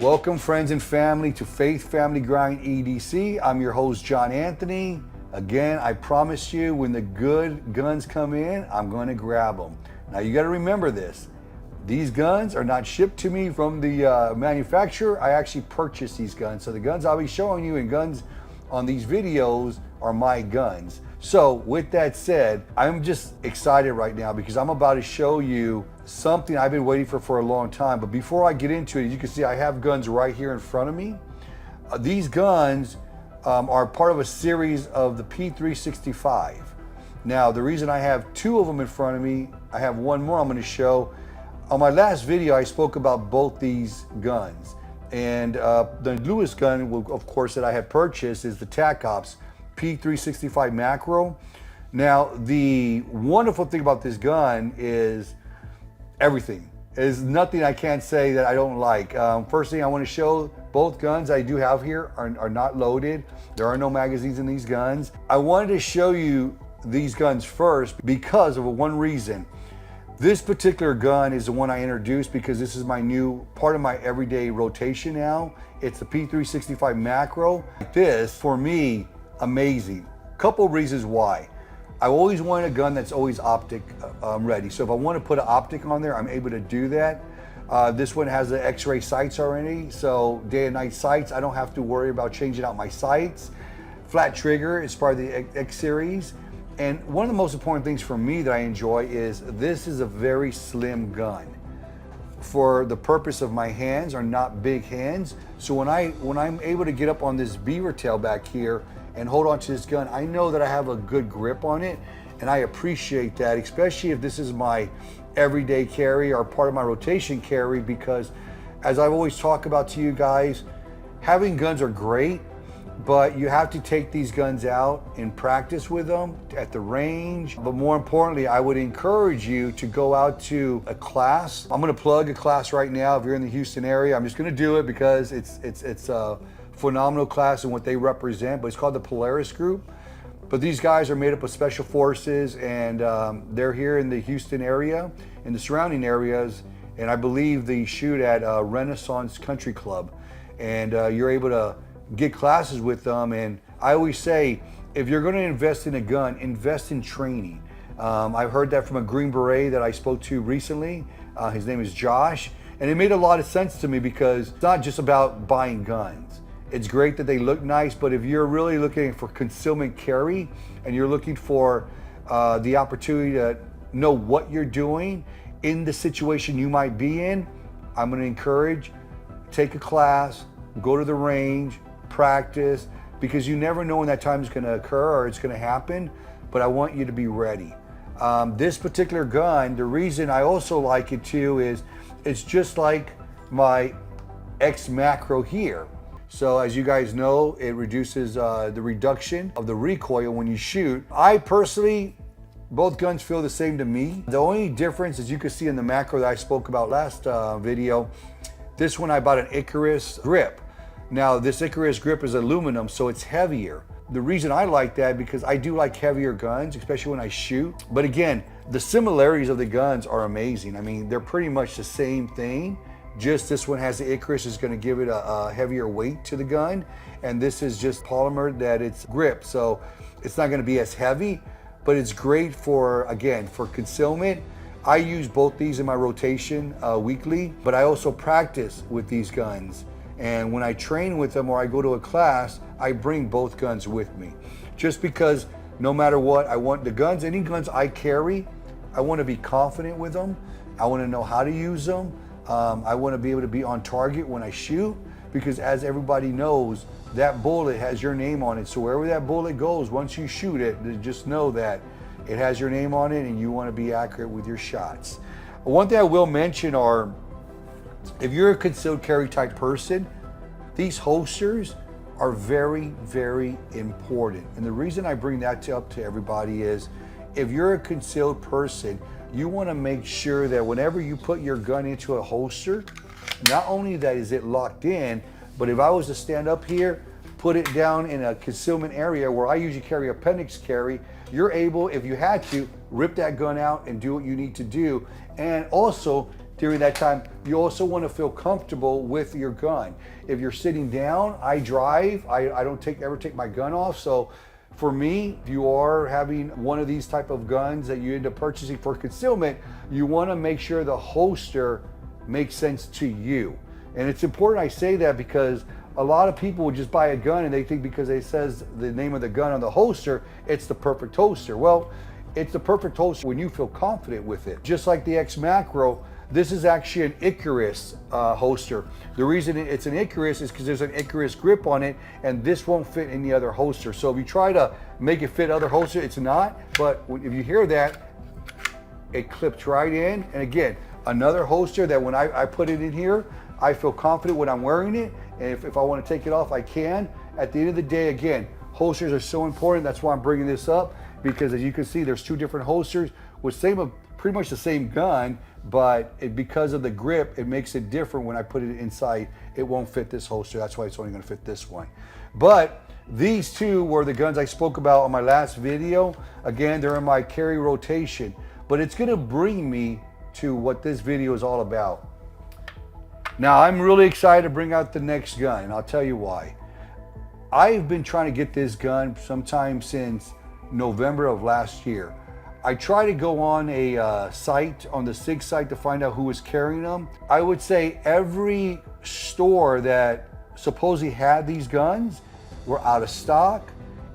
Welcome friends and family to Faith Family Grind EDC. I'm your host John Anthony. Again, I promise you when the good guns come in, I'm going to grab them. Now you got to remember this. These guns are not shipped to me from the manufacturer. I actually purchased these guns. So the guns I'll be showing you and guns on these videos are my guns. So with that said, I'm just excited right now because I'm about to show you something I've been waiting for a long time. But before I get into it, you can see I have guns right here in front of me. These guns are part of a series of the P365. Now, the reason I have two of them in front of me, I have one more I'm going to show. On my last video, I spoke about both these guns. And the newest gun, of course, that I have purchased is the TAC Ops P365 Macro. Now, the wonderful thing about this gun is everything. There's nothing I can't say that I don't like. First thing I want to show, both guns I do have here are not loaded. There are no magazines in these guns. I wanted to show you these guns first because of one reason. This particular gun is the one I introduced because this is my new part of my everyday rotation now. It's the P365 Macro. This, for me, amazing. Couple reasons why. I always wanted a gun that's always optic ready. So if I want to put an optic on there, I'm able to do that. This one has the X-ray sights already. So day and night sights, I don't have to worry about changing out my sights. Flat trigger is part of the X series. And one of the most important things for me that I enjoy is this is a very slim gun. For the purpose of my hands are not big hands. So when I'm able to get up on this beaver tail back here and hold on to this gun, I know that I have a good grip on it, and I appreciate that, especially if this is my everyday carry or part of my rotation carry, because as I've always talked about to you guys, having guns are great, but you have to take these guns out and practice with them at the range. But more importantly, I would encourage you to go out to a class. I'm gonna plug a class right now. If you're in the Houston area, I'm just gonna do it because it's a phenomenal class and what they represent, but it's called the Polaris Group. But these guys are made up of special forces, and they're here in the Houston area, in the surrounding areas, and I believe they shoot at Renaissance Country Club. And you're able to get classes with them. And I always say, if you're going to invest in a gun, invest in training. I've heard that from a Green Beret that I spoke to recently. His name is Josh, and it made a lot of sense to me because it's not just about buying guns. It's great that they look nice, but if you're really looking for concealment carry and you're looking for the opportunity to know what you're doing in the situation you might be in, I'm going to encourage, take a class, go to the range, practice, because you never know when that time is going to occur or it's going to happen, but I want you to be ready. This particular gun, the reason I also like it too is it's just like my X Macro here. So as you guys know, it reduces the reduction of the recoil when you shoot. I personally, both guns feel the same to me. The only difference, as you can see in the Macro that I spoke about last video, this one I bought an Icarus grip. Now this Icarus grip is aluminum, so it's heavier. The reason I like that because I do like heavier guns, especially when I shoot. But again, the similarities of the guns are amazing. I mean, they're pretty much the same thing. Just this one has the Icarus, is going to give it a heavier weight to the gun, and this is just polymer that it's grip, so it's not going to be as heavy, but it's great for, again, for concealment. I use both these in my rotation weekly, but I also practice with these guns, and when I train with them or I go to a class, I bring both guns with me, just because no matter what, I want the guns, any guns I carry, I want to be confident with them. I want to know how to use them. I want to be able to be on target when I shoot, because as everybody knows, that bullet has your name on it. So wherever that bullet goes, once you shoot it, just know that it has your name on it and you want to be accurate with your shots. One thing I will mention are, if you're a concealed carry type person, these holsters are very, very important. And the reason I bring that up to everybody is, if you're a concealed person, you want to make sure that whenever you put your gun into a holster, not only that is it locked in, but if I was to stand up here, put it down in a concealment area where I usually carry appendix carry, you're able, if you had to, rip that gun out and do what you need to do. And also during that time. You also want to feel comfortable with your gun. If you're sitting down, I drive, I don't ever take my gun off. So for me, if you are having one of these type of guns that you end up purchasing for concealment, you want to make sure the holster makes sense to you. And it's important I say that because a lot of people will just buy a gun and they think because it says the name of the gun on the holster, it's the perfect holster. Well, it's the perfect holster when you feel confident with it. Just like the X Macro, this is actually an Icarus holster. The reason it's an Icarus is because there's an Icarus grip on it, and this won't fit any other holster. So if you try to make it fit other holster, it's not. But if you hear that, it clips right in. And again, another holster that when I put it in here, I feel confident when I'm wearing it. And if I want to take it off, I can. At the end of the day, again, holsters are so important. That's why I'm bringing this up, because as you can see, there's two different holsters with pretty much the same gun, but because of the grip, it makes it different. When I put it inside, it won't fit this holster. That's why it's only going to fit this one. But these two were the guns I spoke about on my last video. Again, they're in my carry rotation, but it's going to bring me to what this video is all about. Now, I'm really excited to bring out the next gun, and I'll tell you why. I've been trying to get this gun sometime since November of last year. I try to go on a site, on the Sig site, to find out who was carrying them. I would say every store that supposedly had these guns were out of stock,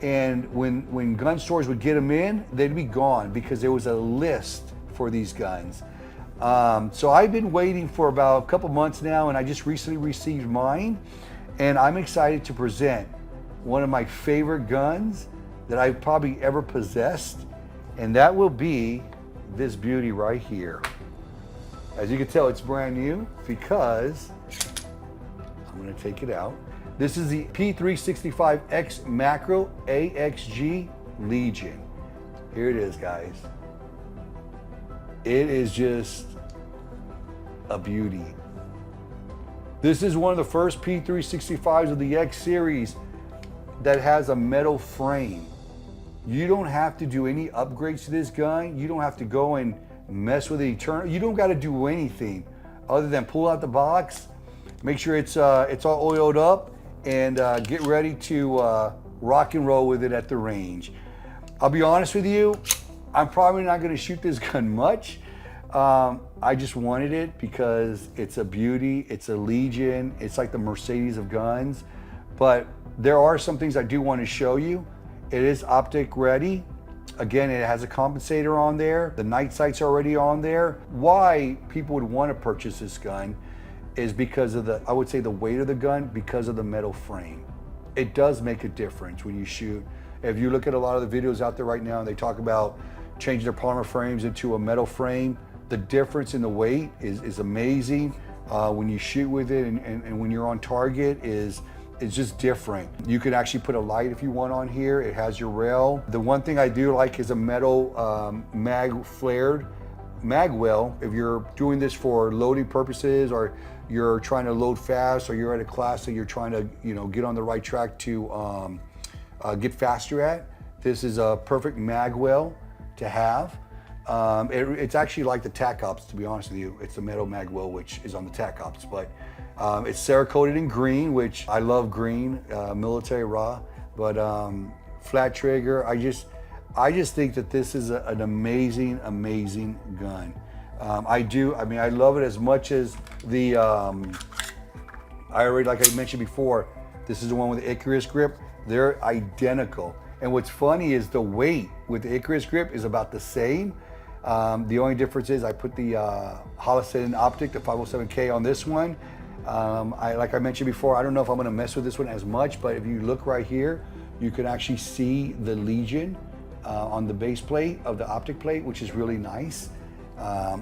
and when gun stores would get them in, they'd be gone because there was a list for these guns. So I've been waiting for about a couple months now, and I just recently received mine, and I'm excited to present one of my favorite guns that I've probably ever possessed, and that will be this beauty right here. As you can tell, it's brand new because I'm gonna take it out. This is the P365 X Macro AXG Legion. Here it is, guys. It is just a beauty. This is one of the first P365s of the X series that has a metal frame. You don't have to do any upgrades to this gun. You don't have to go and mess with it eternal. You don't got to do anything other than pull out the box, make sure it's all oiled up, and get ready to rock and roll with it at the range. I'll be honest with you, I'm probably not going to shoot this gun much. I just wanted it because it's a beauty. It's a Legion. It's like the Mercedes of guns. But there are some things I do want to show you. It is optic ready. Again, it has a compensator on there. The night sight's already on there. Why people would want to purchase this gun is because of I would say the weight of the gun, because of the metal frame. It does make a difference when you shoot. If you look at a lot of the videos out there right now, and they talk about changing their polymer frames into a metal frame, the difference in the weight is amazing. When you shoot with it and when you're on target it's just different. You can actually put a light if you want on here. It has your rail. The one thing I do like is a metal flared mag well. If you're doing this for loading purposes, or you're trying to load fast, or you're at a class that you're trying to get on the right track to get faster at, this is a perfect mag well to have. It's actually like the TAC Ops, to be honest with you. It's the metal mag well which is on the TAC Ops, but it's Cerakoted in green, which I love green, military raw, but flat trigger. I just think that this is an amazing, amazing gun. I love it as much as the, like I mentioned before, this is the one with the Icarus grip. They're identical. And what's funny is the weight with the Icarus grip is about the same. The only difference is I put the Holland optic, the 507K on this one. Like I mentioned before, I don't know if I'm gonna mess with this one as much, but if you look right here, you can actually see the Legion on the base plate of the optic plate, which is really nice.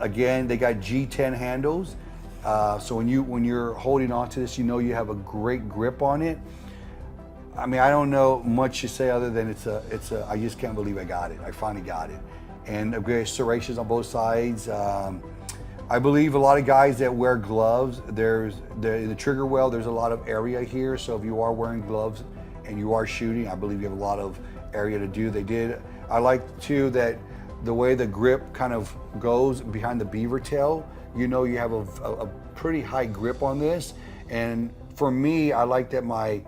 Again, they got G10 handles. So when you're holding on to this, you have a great grip on it. I mean, I don't know much to say other than I just can't believe I got it. I finally got it. And there's serrations on both sides. I believe a lot of guys that wear gloves, the trigger well, there's a lot of area here. So if you are wearing gloves and you are shooting, I believe you have a lot of area to do. I like too that the way the grip kind of goes behind the beaver tail you know you have a pretty high grip on this. And for me, I like that my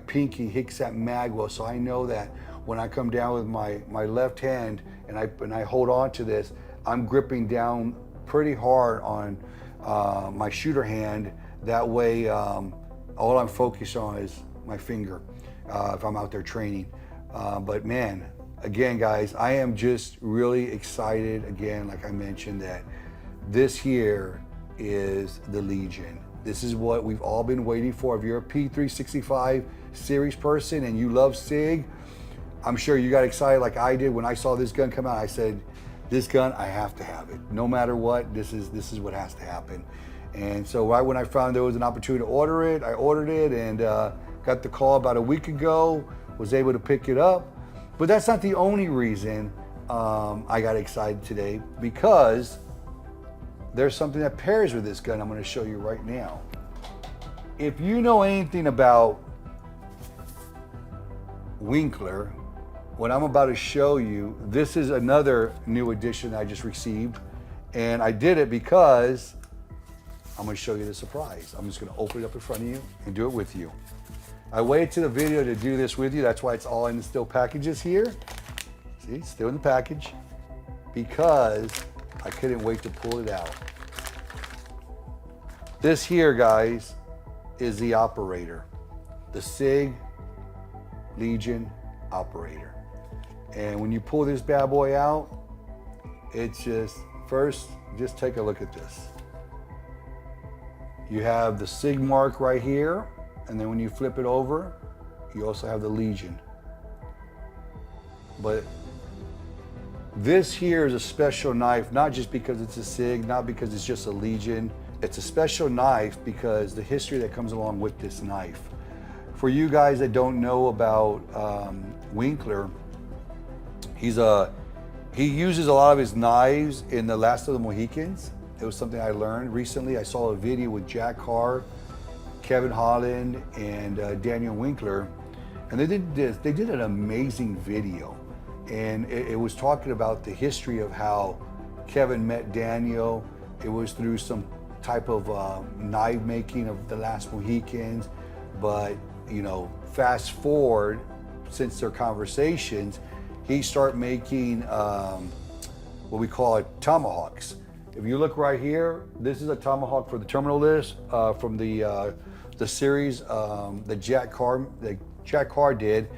pinky hits that mag well, so I know that when I come down with my left hand and I hold on to this, I'm gripping down pretty hard on my shooter hand. That way, all I'm focused on is my finger if I'm out there training. But man, again, guys, I am just really excited, again, like I mentioned, that this here is the Legion. This is what we've all been waiting for. If you're a P365 Series person and you love Sig, I'm sure you got excited like I did when I saw this gun come out. I said, this gun, I have to have it. No matter what, this is what has to happen. And so right when I found there was an opportunity to order it, I ordered it and got the call about a week ago, was able to pick it up. But that's not the only reason I got excited today, because there's something that pairs with this gun I'm going to show you right now. If you know anything about Winkler, what I'm about to show you, this is another new edition I just received. And I did it because I'm going to show you the surprise. I'm just going to open it up in front of you and do it with you. I waited to the video to do this with you. That's why it's all in the still packages here. See, it's still in the package, because I couldn't wait to pull it out. This here, guys, is the operator, the Sig Legion operator. And when you pull this bad boy out, it's just, first, just take a look at this. You have the Sig mark right here, and then when you flip it over, you also have the Legion. But this here is a special knife, not just because it's a Sig, not because it's just a Legion. It's a special knife because the history that comes along with this knife. For you guys that don't know about Winkler, he uses a lot of his knives in The Last of the Mohicans. It was something I learned recently. I saw a video with Jack Carr, Kevin Holland, and Daniel Winkler, and they did an amazing video. And it was talking about the history of how Kevin met Daniel. It was through some type of knife making of The Last Mohicans. But, you know, fast forward, since their conversations, he started making what we call tomahawks. If you look right here, this is a tomahawk for the terminal list from the series that Jack Carr did.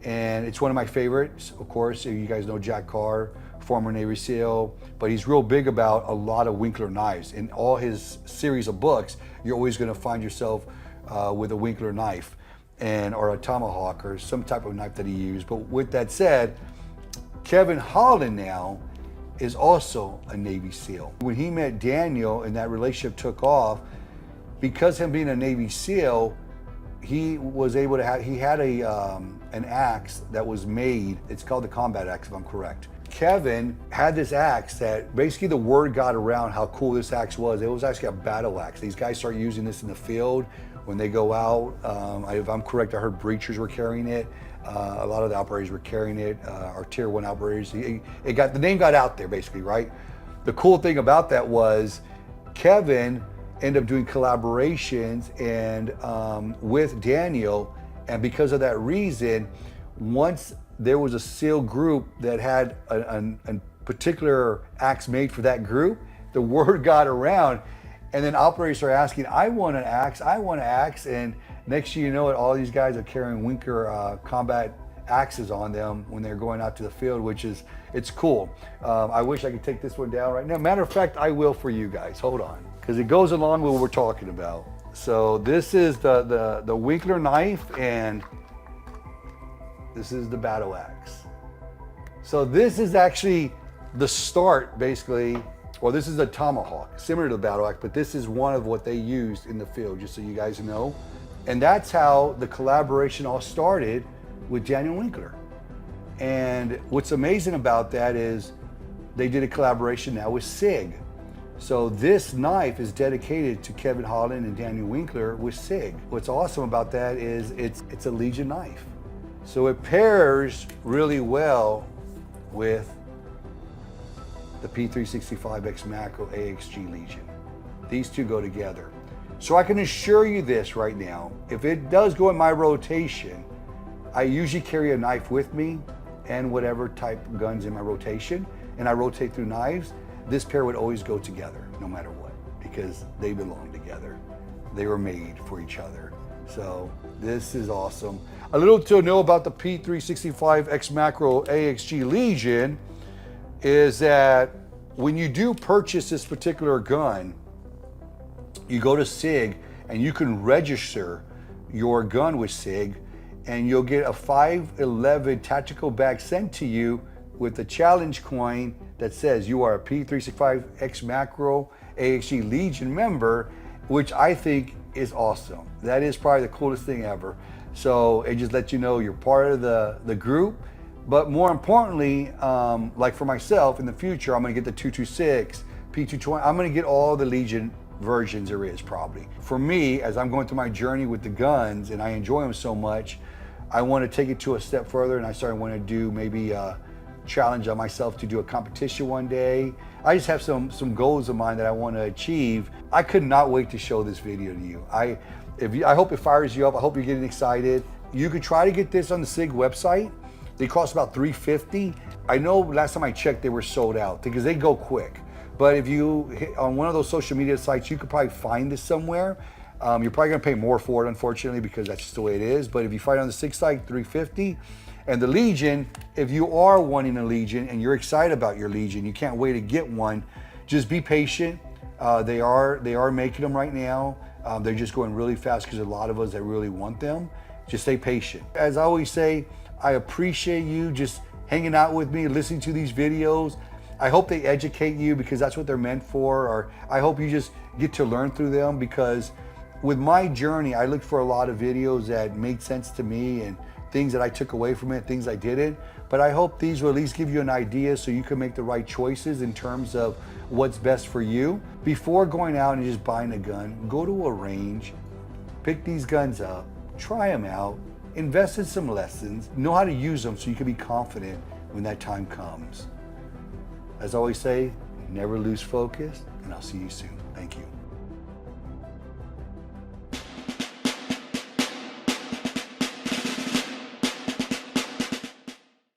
And it's one of my favorites, of course. You guys know Jack Carr, former Navy SEAL, but he's real big about a lot of Winkler knives. In all his series of books, you're always gonna find yourself with a Winkler knife or a tomahawk or some type of knife that he used. But with that said, Kevin Holland now is also a Navy SEAL. When he met Daniel and that relationship took off, because him being a Navy SEAL, he was able to have, he had an axe that was made, it's called the combat axe if I'm correct. Kevin had this axe that basically the word got around how cool this axe was. It was actually a battle axe. These guys start using this in the field when they go out. If I'm correct, I heard breachers were carrying it. A lot of the operators were carrying it, our tier 1 operators. The name got out there basically, right? The cool thing about that was Kevin ended up doing collaborations and with Daniel, and because of that reason, once there was a SEAL group that had a particular axe made for that group, the word got around, and then operators are asking, I want an axe, and next thing you know it, all these guys are carrying Winkler combat axes on them when they're going out to the field, which is, it's cool. I wish I could take this one down right now. Matter of fact, I will for you guys, hold on, because it goes along with what we're talking about. So this is the Winkler knife, and this is the battle axe. So this is actually the start, basically, well, this is a tomahawk, similar to the battle axe, but this is one of what they used in the field, just so you guys know. And that's how the collaboration all started with Daniel Winkler. And what's amazing about that is they did a collaboration now with Sig. So this knife is dedicated to Kevin Holland and Daniel Winkler with Sig. What's awesome about that is it's a Legion knife. So it pairs really well with the P365X Macro AXG Legion. these two go together. So I can assure you this right now, if it does go in my rotation, I usually carry a knife with me and whatever type of guns in my rotation, and I rotate through knives. This pair would always go together no matter what, because they belong together. They were made for each other. So this is awesome. A little to know about the P365 X Macro AXG Legion is that when you do purchase this particular gun, you go to Sig and you can register your gun with Sig, and you'll get a 511 tactical bag sent to you with a challenge coin that says you are a P365 X Macro AXG Legion member, which I think is awesome. That is probably the coolest thing ever. So it just lets you know you're part of the group. But more importantly, like for myself in the future, I'm gonna get the 226, P220, I'm gonna get all the Legion versions there is probably. For me, as I'm going through my journey with the guns and I enjoy them so much, I want to take it to a step further, and I started wanting to do maybe a challenge on myself to do a competition one day. I just have some goals of mine that I want to achieve. I could not wait to show this video to you. I hope it fires you up. I hope you're getting excited. You could try to get this on the Sig website. They cost about $350. I know last time I checked they were sold out because they go quick. But if you hit on one of those social media sites, you could probably find this somewhere. You're probably gonna pay more for it, unfortunately, because that's just the way it is. But if you find it on the Sig site, $350. And the Legion, if you are wanting a Legion and you're excited about your Legion, you can't wait to get one, just be patient. They are making them right now. They're just going really fast because a lot of us that really want them. Just stay patient. As I always say, I appreciate you just hanging out with me, listening to these videos. I hope they educate you because that's what they're meant for, or I hope you just get to learn through them, because with my journey, I looked for a lot of videos that made sense to me and things that I took away from it, things I didn't. But I hope these will at least give you an idea so you can make the right choices in terms of what's best for you. Before going out and just buying a gun, go to a range, pick these guns up, try them out, invest in some lessons, know how to use them so you can be confident when that time comes. As I always say, never lose focus, and I'll see you soon. Thank you.